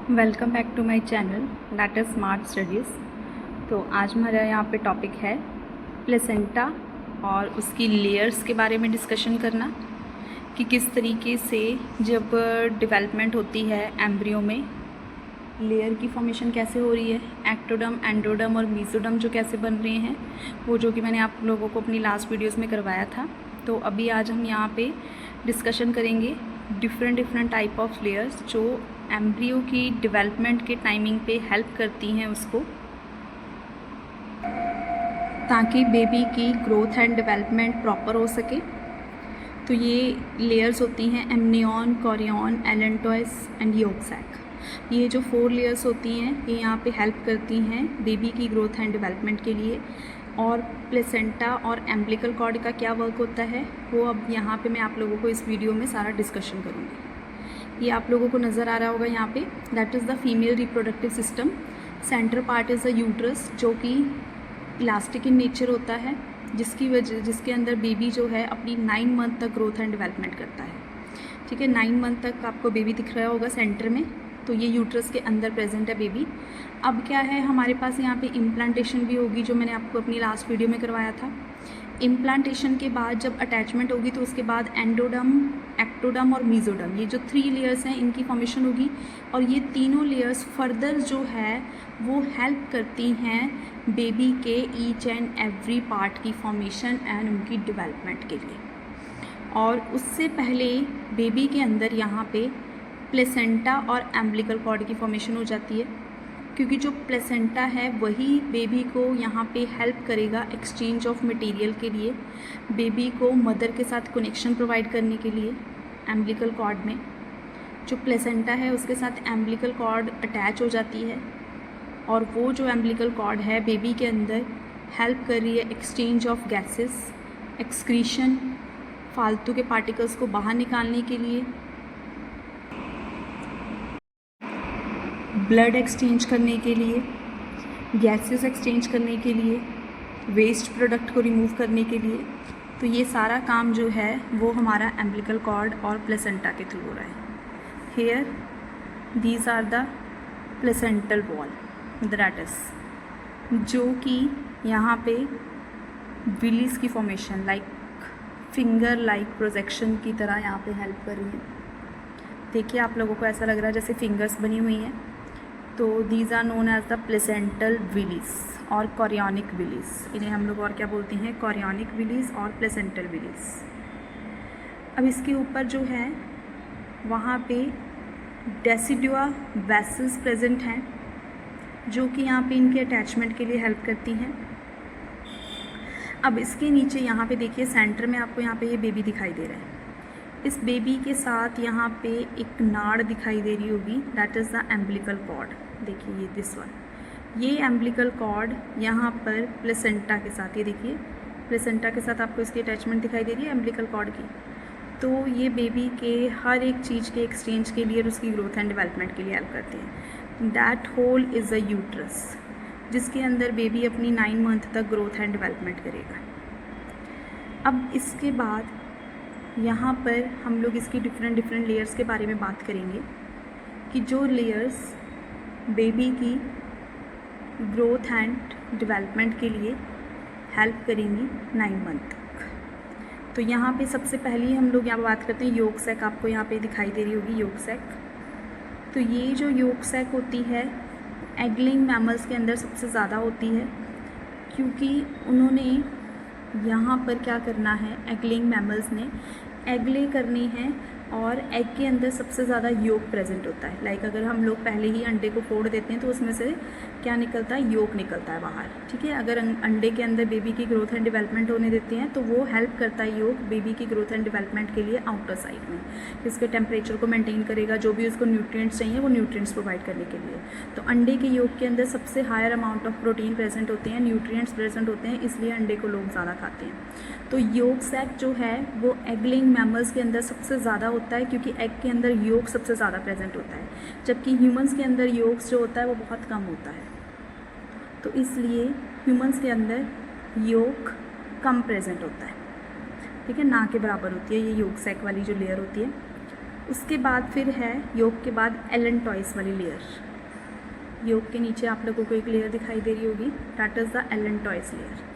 Welcome back to my channel that is smart studies. तो आज हमारा यहाँ पे टॉपिक है प्लेसेंटा और उसकी लेयर्स के बारे में डिस्कशन करना कि किस तरीके से जब डेवलपमेंट होती है एम्ब्रियो में लेयर की फॉर्मेशन कैसे हो रही है, एक्टोडर्म, एंडोडर्म और मीसोडर्म जो कैसे बन रहे हैं, वो जो कि मैंने आप लोगों को अपनी लास्ट वीडियोस में करवाया था। तो अभी आज हम यहाँ पे डिस्कशन करेंगे डिफरेंट टाइप ऑफ लेयर्स जो एम्ब्रियो की डेवलपमेंट के टाइमिंग पे हेल्प करती हैं उसको, ताकि बेबी की ग्रोथ एंड डेवलपमेंट प्रॉपर हो सके। तो ये लेयर्स होती हैं amnion, chorion, allantois and yolk sac. ये जो 4 लेयर्स होती हैं ये यहाँ पे हेल्प करती हैं बेबी की ग्रोथ एंड डेवलपमेंट के लिए। और प्लेसेंटा और एम्बिलिकल कॉर्ड का क्या वर्क होता है वो अब यहाँ पे मैं आप लोगों को इस वीडियो में सारा डिस्कशन करूँगी। ये आप लोगों को नज़र आ रहा होगा यहाँ पे, that is the female reproductive system. Centre part is the uterus जो कि इलास्टिक इन नेचर होता है, जिसके अंदर बेबी जो है अपनी 9 मंथ तक ग्रोथ एंड डेवलपमेंट करता है। ठीक है, 9 मंथ तक आपको बेबी दिख रहा होगा सेंटर में। तो ये यूट्रस के अंदर प्रेजेंट है बेबी। अब क्या है, हमारे पास यहाँ पे इम्प्लांटेशन भी होगी जो मैंने आपको अपनी लास्ट वीडियो में करवाया था। इम्प्लांटेशन के बाद जब अटैचमेंट होगी तो उसके बाद एंडोडर्म, एक्टोडर्म और मीजोडर्म, ये जो 3 लेयर्स हैं इनकी फॉर्मेशन होगी। और ये तीनों लेयर्स फर्दर जो है वो हेल्प करती हैं बेबी के ईच एंड एवरी पार्ट की फॉर्मेशन एंड उनकी डेवलपमेंट के लिए। और उससे पहले बेबी के अंदर यहाँ पे प्लेसेंटा और एम्बिलिकल कॉर्ड की फॉर्मेशन हो जाती है, क्योंकि जो प्लेसेंटा है वही बेबी को यहाँ पे हेल्प करेगा एक्सचेंज ऑफ मटेरियल के लिए, बेबी को मदर के साथ कनेक्शन प्रोवाइड करने के लिए। एम्बिलिकल कॉर्ड में जो प्लेसेंटा है उसके साथ एम्बिलिकल कॉर्ड अटैच हो जाती है, और वो जो एम्बिलिकल कॉर्ड है बेबी के अंदर हेल्प कर रही है एक्सचेंज ऑफ गैसेस, एक्सक्रीशन, फालतू के पार्टिकल्स को बाहर निकालने के लिए, ब्लड एक्सचेंज करने के लिए, गैसेस एक्सचेंज करने के लिए, वेस्ट प्रोडक्ट को रिमूव करने के लिए। तो ये सारा काम जो है वो हमारा एम्बिलिकल कॉर्ड और प्लेसेंटा के थ्रू हो रहा है। Here these are the placental wall that is, जो कि यहाँ पे विलीज की formation like finger like projection की तरह यहाँ पे हेल्प कर रही है। देखिए आप लोगों को ऐसा लग रहा है जैसे फिंगर्स बनी हुई हैं। तो these are known as the placental villi और कोरियनिक विलीज। इन्हें हम लोग और क्या बोलते हैं, कोरियनिक विलीज और प्लेसेंटल विलीज। अब इसके ऊपर जो है वहाँ पे डेसिडुआ वेसल्स प्रेजेंट हैं जो कि यहाँ पे इनके अटैचमेंट के लिए हेल्प करती हैं। अब इसके नीचे यहाँ पे देखिए सेंटर में आपको यहाँ पे ये बेबी दिखाई दे रहा है। इस बेबी के साथ यहाँ पे एक नाड़ दिखाई दे रही होगी, that is the umbilical cord. देखिए ये दिस वन, ये एम्बिलिकल कॉर्ड यहाँ पर प्लेसेंटा के साथ, ये देखिए प्लेसेंटा के साथ आपको इसकी अटैचमेंट दिखाई दे रही है एम्बिलिकल कॉर्ड की। तो ये बेबी के हर एक चीज़ के एक्सचेंज के लिए और उसकी ग्रोथ एंड डेवलपमेंट के लिए हेल्प करती है। That whole is a uterus, जिसके अंदर बेबी अपनी 9 मंथ तक ग्रोथ एंड डेवलपमेंट करेगा। अब इसके बाद यहाँ पर हम लोग इसकी डिफरेंट लेयर्स के बारे में बात करेंगे कि जो लेयर्स बेबी की ग्रोथ एंड डेवलपमेंट के लिए हेल्प करेंगी 9 मंथ तक। तो यहाँ पे सबसे पहले हम लोग यहाँ बात करते हैं यॉक सैक। आपको यहाँ पे दिखाई दे रही होगी यॉक सैक। तो ये जो यॉक सैक होती है एगलिंग मैमल्स के अंदर सबसे ज़्यादा होती है, क्योंकि उन्होंने यहाँ पर क्या करना है, एगलिंग मैमल्स ने एग ले करनी है और एग के अंदर सबसे ज़्यादा योक प्रेजेंट होता है। लाइक अगर हम लोग पहले ही अंडे को फोड़ देते हैं तो उसमें से क्या निकलता है, योक निकलता है बाहर। ठीक है, अगर अंडे के अंदर बेबी की ग्रोथ एंड डेवलपमेंट होने देते हैं तो वो हेल्प करता है योक बेबी की ग्रोथ एंड डेवलपमेंट के लिए आउटर साइड में, इसके टेम्परेचर को मेंटेन करेगा, जो भी उसको न्यूट्रिएंट्स चाहिए वो न्यूट्रिएंट्स प्रोवाइड करने के लिए। तो अंडे के योक के अंदर सबसे higher amount of protein present होते हैं, न्यूट्रिएंट्स प्रेजेंट होते हैं, इसलिए अंडे को लोग ज़्यादा खाते हैं। तो योक सैक जो है वो एगलिंग मैमल्स के अंदर सबसे ज़्यादा होता है, क्योंकि एग के अंदर योक सबसे ज़्यादा प्रेजेंट होता है, जबकि ह्यूमंस के अंदर योक्स जो होता है वो बहुत कम होता है। तो इसलिए ह्यूमंस के अंदर योक कम प्रेजेंट होता है। ठीक है, ना के बराबर होती है ये योक सैक वाली जो लेयर होती है। उसके बाद फिर है योग के बाद एलेंटॉइस वाली लेयर। योग के नीचे आप लोगों को एक लेयर दिखाई दे रही होगी, that is the allantois layer.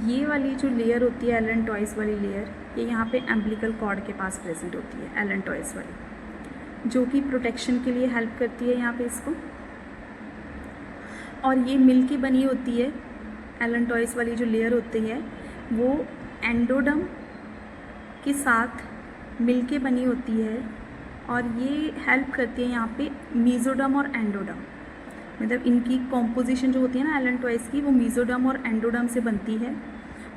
ये वाली जो लेयर होती है एलेंटॉइस वाली लेयर, ये यहाँ पे एम्बिलिकल कॉर्ड के पास प्रेजेंट होती है, एलेंटॉइस वाली, जो कि प्रोटेक्शन के लिए हेल्प करती है यहाँ पे इसको। और ये मिल के बनी होती है, एलेंटॉइस वाली जो लेयर होती है वो एंडोडर्म के साथ मिल के बनी होती है, और ये हेल्प करती है यहाँ पे मीजोडर्म और एंडोडर्म, मतलब इनकी कॉम्पोजिशन जो होती है ना एलेंटॉइस की, वो मीजोडर्म और एंडोडर्म से बनती है।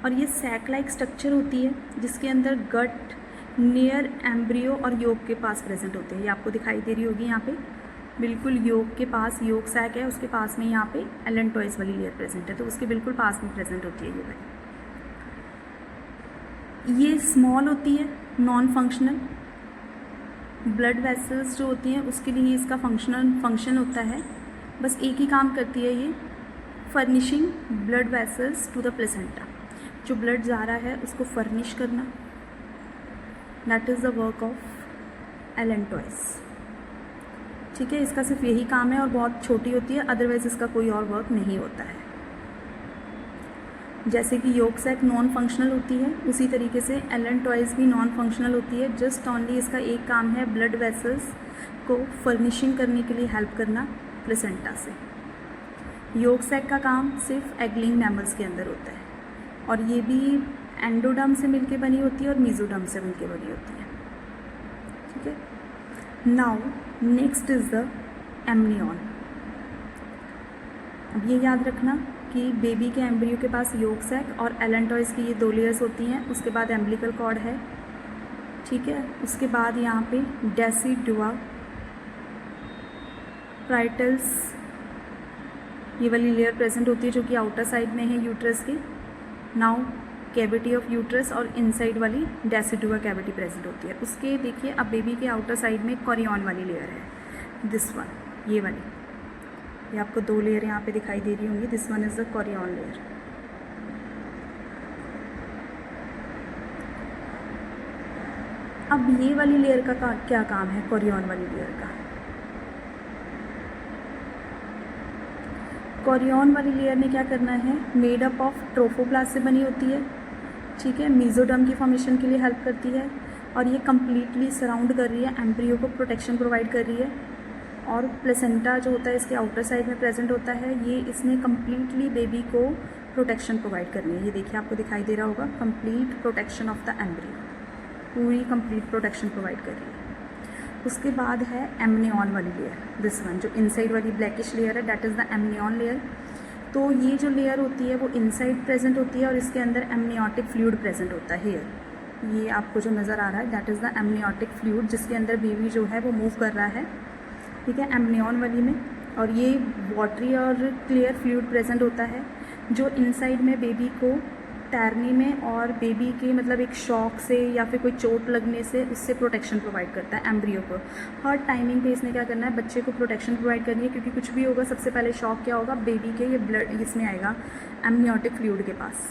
और ये सैक लाइक स्ट्रक्चर होती है जिसके अंदर गट, नियर एम्ब्रियो और योग के पास प्रेजेंट होते हैं। ये आपको दिखाई दे रही होगी यहाँ पे, बिल्कुल योग के पास योग सैक है, उसके पास में यहाँ पे एलेंटॉइस वाली लेयर प्रेजेंट है, तो उसके बिल्कुल पास में प्रेजेंट होती है ये वाली। ये स्मॉल होती है, नॉन फंक्शनल। ब्लड वेसल्स जो होती हैं उसके लिए इसका फंक्शन होता है, बस एक ही काम करती है ये, furnishing blood vessels to the placenta. जो ब्लड जा रहा है उसको फर्निश करना, that is the work of allantois. ठीक है, इसका सिर्फ यही काम है और बहुत छोटी होती है, अदरवाइज इसका कोई और वर्क नहीं होता है। जैसे कि योग सैक नॉन फंक्शनल होती है, उसी तरीके से एलेंटॉइस भी नॉन फंक्शनल होती है। जस्ट ओनली इसका एक काम है ब्लड वेसल्स को फर्निशिंग करने के लिए हेल्प करना प्लेसेंटा से। योग सैक का काम सिर्फ एगलिंग मैमल्स के अंदर होता है, और ये भी एंडोडर्म से मिलके बनी होती है और मीजोडर्म से मिलके बनी होती है। ठीक है, now next is the amnion. अब ये याद रखना कि बेबी के एम्ब्रियो के पास योग सैक और एलेंटॉइस की ये 2 लेयर्स होती हैं, उसके बाद एम्बिलिकल कॉर्ड है। ठीक है, उसके बाद यहाँ पे डेसिडुआ, पार्इटल्स, ये वाली लेयर प्रेजेंट होती है जो कि आउटर साइड में है यूट्रस के। नाउ कैविटी ऑफ यूट्रस और इनसाइड वाली डेसिडुआ कैविटी प्रेजेंट होती है। उसके देखिए अब बेबी के आउटर साइड में कोरियन वाली लेयर है, दिस वन, ये वाली, ये आपको 2 लेयर यहाँ पे दिखाई दे रही होंगी। This one is the Korean layer. अब ये वाली लेयर का क्या काम है, कोरियन वाली लेयर का? कोरियन वाली लेयर ने क्या करना है, मेड अप ऑफ ट्रोफोप्लास्ट से बनी होती है। ठीक है, मीजोडर्म की फॉर्मेशन के लिए हेल्प करती है, और ये कम्प्लीटली सराउंड कर रही है, एम्ब्रियो को प्रोटेक्शन प्रोवाइड कर रही है। और प्लेसेंटा जो होता है इसके आउटर साइड में प्रेजेंट होता है, ये इसने कम्प्लीटली बेबी को प्रोटेक्शन प्रोवाइड करनी है। ये देखिए आपको दिखाई दे रहा होगा, complete protection of the embryo, पूरी कंप्लीट प्रोटेक्शन प्रोवाइड कर रही है। उसके बाद है एमनियन वाली लेयर, दिस वन, जो इनसाइड वाली ब्लैकिश लेयर है, that is the amnion layer. तो ये जो लेयर होती है वो इनसाइड प्रेजेंट होती है, और इसके अंदर एमनियोटिक फ्लूइड प्रेजेंट होता है। हेयर ये आपको जो नज़र आ रहा है that is the amniotic fluid, जिसके अंदर बेबी जो है वो मूव कर रहा है। ठीक है, एमनियन वाली में, और ये वाटरी और क्लियर फ्लूइड प्रेजेंट होता है, जो इनसाइड में बेबी को तैरने में और बेबी के मतलब एक शॉक से या फिर कोई चोट लगने से उससे प्रोटेक्शन प्रोवाइड करता है एम्ब्रियो को। हर टाइमिंग पे इसने क्या करना है, बच्चे को प्रोटेक्शन प्रोवाइड करनी है, क्योंकि कुछ भी होगा सबसे पहले शॉक क्या होगा, बेबी के ये ब्लड इसमें आएगा एमनियोटिक फ्लूइड के पास।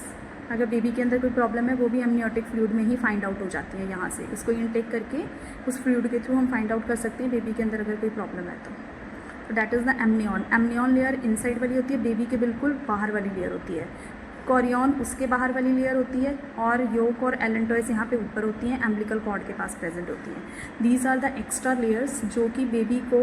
अगर बेबी के अंदर कोई प्रॉब्लम है वो भी एमनियोटिक फ्लूइड में ही फाइंड आउट हो जाती है। यहाँ से उसको इनटेक करके उस फ्लूइड के थ्रू हम फाइंड आउट कर सकते हैं बेबी के अंदर अगर कोई प्रॉब्लम है तो that is the amnion. Amnion layer inside वाली होती है, बेबी के बिल्कुल बाहर वाली लेयर होती है। कोरियन उसके बाहर वाली लेयर होती है, और योग और एलेंटॉइस यहाँ पे ऊपर होती हैं, एम्बिलिकल कॉर्ड के पास प्रेजेंट होती हैं। These are the extra layers जो कि बेबी को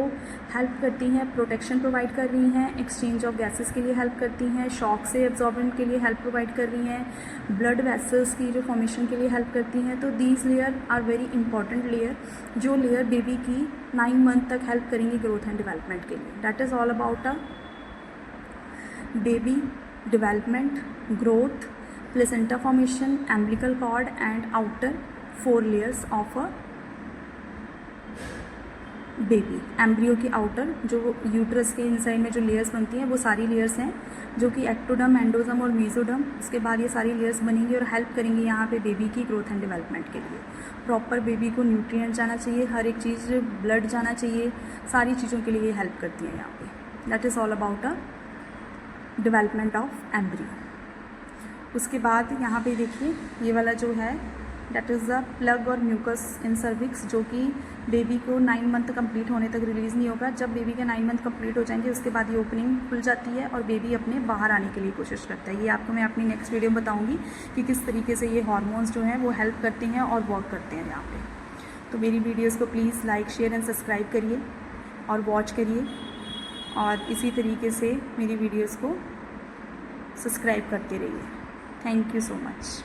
हेल्प करती हैं, प्रोटेक्शन प्रोवाइड कर रही हैं, एक्सचेंज ऑफ गैसेस के लिए हेल्प करती हैं, शॉक से एब्जॉर्बेंट के लिए हेल्प प्रोवाइड कर रही हैं, ब्लड वेसल्स की जो फॉर्मेशन के लिए हेल्प करती हैं। तो these layer are very important layer, जो लेयर बेबी की 9 मंथ तक हेल्प करेंगी ग्रोथ एंड डेवलपमेंट के लिए। That is all about a baby development, growth, placenta formation, umbilical cord and outer 4 layers of a baby। Embryo की outer जो uterus के inside में जो लेयर्स बनती हैं वो सारी लेयर्स हैं, जो कि एक्टोडर्म, एंडोडर्म और मीजोडर्म। उसके बाद ये सारी लेयर्स बनेंगी और हेल्प करेंगी यहाँ पे बेबी की ग्रोथ एंड डेवलपमेंट के लिए। प्रॉपर बेबी को न्यूट्रिएंट जाना चाहिए, हर एक चीज़, ब्लड जाना चाहिए, सारी चीज़ों के लिए ये हेल्प करती है यहाँ पे। That is all about a development of embryo. उसके बाद यहाँ पे देखिए ये वाला जो है दैट इज़ द प्लग और म्यूकस इन सर्विक्स, जो कि बेबी को 9 मंथ कंप्लीट होने तक रिलीज़ नहीं होगा। जब बेबी के 9 मंथ कंप्लीट हो जाएंगे उसके बाद ये ओपनिंग खुल जाती है और बेबी अपने बाहर आने के लिए कोशिश करता है। ये आपको मैं अपनी नेक्स्ट वीडियो में बताऊँगी कि किस तरीके से ये हार्मोन्स जो हैं वो हेल्प करते हैं और वर्क करते हैं यहाँ पे। तो मेरी वीडियोज़ को please like share and subscribe करिए और वॉच करिए, और इसी तरीके से मेरी वीडियोज़ को सब्सक्राइब करते रहिए। Thank you so much.